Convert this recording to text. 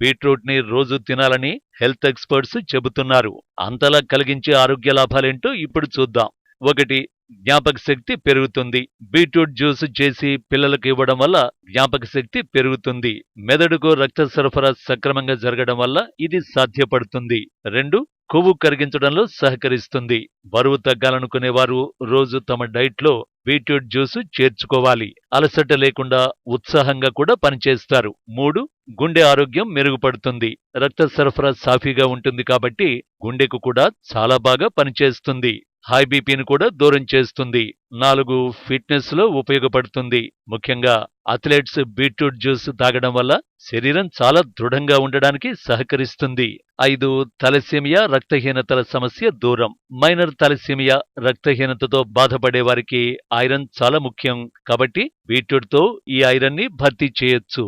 Beetroot ని రోజు తినాలని హెల్త్ ఎక్స్పర్ట్స్ చెబుతున్నారు. అంతలా కలిగించే ఆరోగ్య లాభాలేంటో ఇప్పుడు చూద్దాం. 1. జ్ఞాపక శక్తి పెరుగుతుంది. బీట్రూట్ జ్యూస్ చేసి పిల్లలకు ఇవ్వడం వల్ల జ్ఞాపక శక్తి పెరుగుతుంది. మెదడుకు రక్త సరఫరా సక్రమంగా జరగడం వల్ల ఇది సాధ్యపడుతుంది. 2. కొవ్వు కరిగించడంలో సహకరిస్తుంది. బరువు తగ్గాలనుకునేవారు రోజు తమ డైట్లో బీట్రూట్ జ్యూస్ చేర్చుకోవాలి. అలసట లేకుండా ఉత్సాహంగా కూడా పనిచేస్తారు. 3. గుండె ఆరోగ్యం మెరుగుపడుతుంది. రక్త సరఫరా సాఫీగా ఉంటుంది కాబట్టి గుండెకు కూడా చాలా బాగా పనిచేస్తుంది. హై బీపీని కూడా దూరం చేస్తుంది. 4. ఫిట్నెస్ లో ఉపయోగపడుతుంది. ముఖ్యంగా అథ్లెట్స్ బీట్రూట్ జ్యూస్ తాగడం వల్ల శరీరం చాలా దృఢంగా ఉండడానికి సహకరిస్తుంది. 5. తలసేమియా రక్తహీనతల సమస్య దూరం. మైనర్ తలసేమియా రక్తహీనతతో బాధపడే వారికి ఐరన్ చాలా ముఖ్యం కాబట్టి బీట్రూట్ తో ఈ ఐరన్ ని భర్తీ చేయొచ్చు.